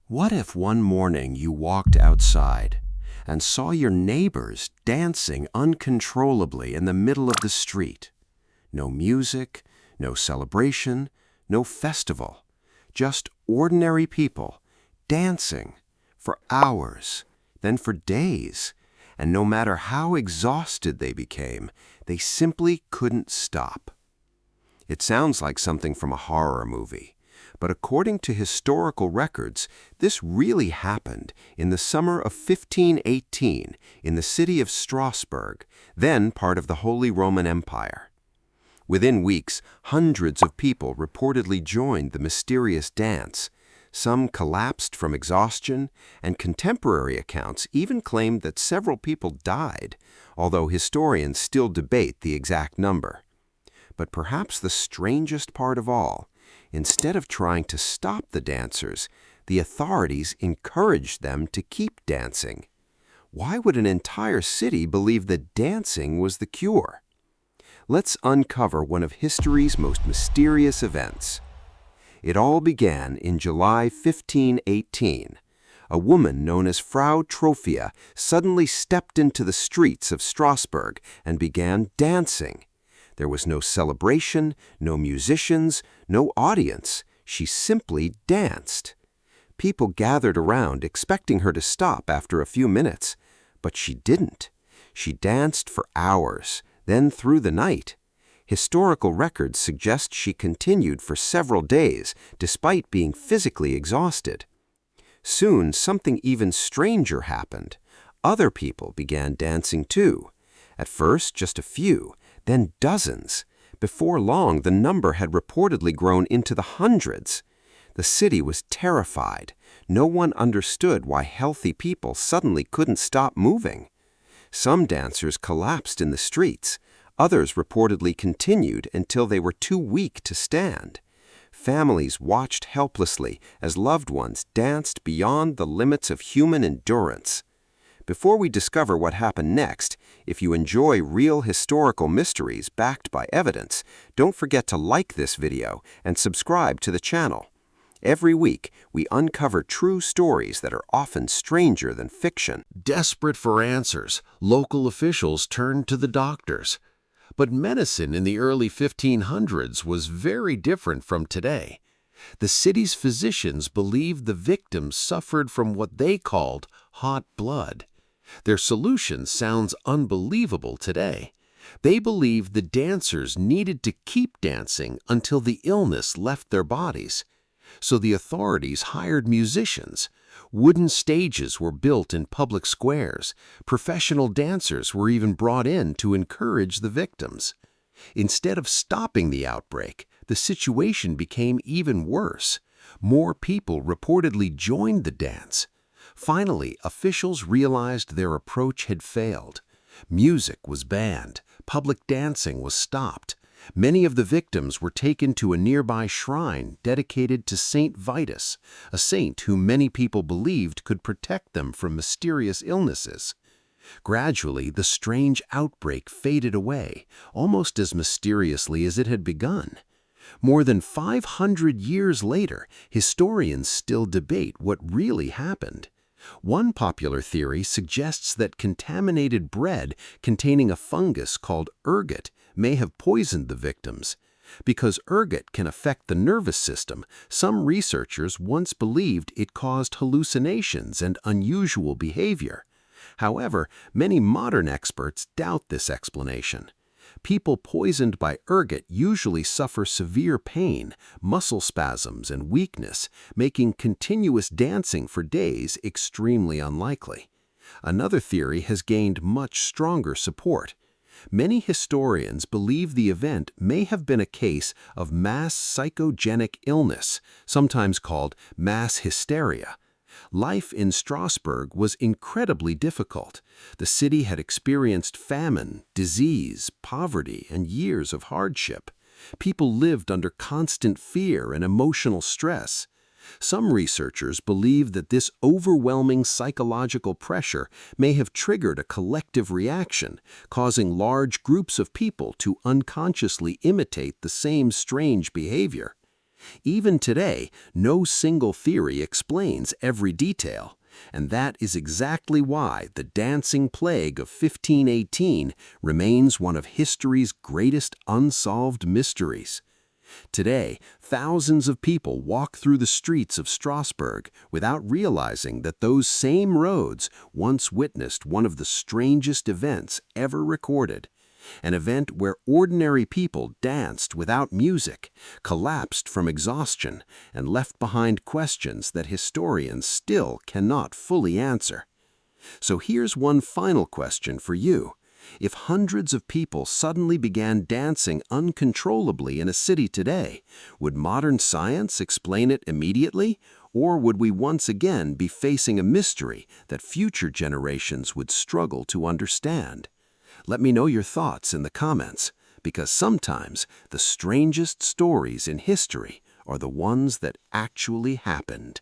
What if one morning you walked outside and saw your neighbors dancing uncontrollably in the middle of the street? No music, no celebration, no festival, just ordinary people dancing for hours, then for days, and no matter how exhausted they became, they simply couldn't stop. It sounds like something from a horror movie. But according to historical records, this really happened in the summer of 1518 in the city of Strasbourg, then part of the Holy Roman Empire. Within weeks, hundreds of people reportedly joined the mysterious dance. Some collapsed from exhaustion, and contemporary accounts even claimed that several people died, although historians still debate the exact number. But perhaps the strangest part of all, instead of trying to stop the dancers, the authorities encouraged them to keep dancing. Why would an entire city believe that dancing was the cure? Let's uncover one of history's most mysterious events. It all began in July 1518. A woman known as Frau Trophia suddenly stepped into the streets of Strasbourg and began dancing. There was no celebration, no musicians, no audience. She simply danced. People gathered around expecting her to stop after a few minutes, but she didn't. She danced for hours, then through the night. Historical records suggest she continued for several days, despite being physically exhausted. Soon, something even stranger happened. Other people began dancing too. At first, just a few, then dozens. Before long, the number had reportedly grown into the hundreds. The city was terrified. No one understood why healthy people suddenly couldn't stop moving. Some dancers collapsed in the streets. Others reportedly continued until they were too weak to stand. Families watched helplessly as loved ones danced beyond the limits of human endurance. Before we discover what happened next, if you enjoy real historical mysteries backed by evidence, don't forget to like this video and subscribe to the channel. Every week, we uncover true stories that are often stranger than fiction. Desperate for answers, local officials turned to the doctors. But medicine in the early 1500s was very different from today. The city's physicians believed the victims suffered from what they called hot blood. Their solution sounds unbelievable today. They believed the dancers needed to keep dancing until the illness left their bodies. So the authorities hired musicians. Wooden stages were built in public squares. Professional dancers were even brought in to encourage the victims. Instead of stopping the outbreak, the situation became even worse. More people reportedly joined the dance. Finally, officials realized their approach had failed. Music was banned. Public dancing was stopped. Many of the victims were taken to a nearby shrine dedicated to Saint Vitus, a saint whom many people believed could protect them from mysterious illnesses. Gradually, the strange outbreak faded away, almost as mysteriously as it had begun. More than 500 years later, historians still debate what really happened. One popular theory suggests that contaminated bread containing a fungus called ergot may have poisoned the victims. Because ergot can affect the nervous system, some researchers once believed it caused hallucinations and unusual behavior. However, many modern experts doubt this explanation. People poisoned by ergot usually suffer severe pain, muscle spasms, and weakness, making continuous dancing for days extremely unlikely. Another theory has gained much stronger support. Many historians believe the event may have been a case of mass psychogenic illness, sometimes called mass hysteria. Life in Strasbourg was incredibly difficult. The city had experienced famine, disease, poverty, and years of hardship. People lived under constant fear and emotional stress. Some researchers believe that this overwhelming psychological pressure may have triggered a collective reaction, causing large groups of people to unconsciously imitate the same strange behavior. Even today, no single theory explains every detail, and that is exactly why the dancing plague of 1518 remains one of history's greatest unsolved mysteries. Today, thousands of people walk through the streets of Strasbourg without realizing that those same roads once witnessed one of the strangest events ever recorded. An event where ordinary people danced without music, collapsed from exhaustion, and left behind questions that historians still cannot fully answer. So here's one final question for you. If hundreds of people suddenly began dancing uncontrollably in a city today, would modern science explain it immediately, or would we once again be facing a mystery that future generations would struggle to understand? Let me know your thoughts in the comments, because sometimes the strangest stories in history are the ones that actually happened.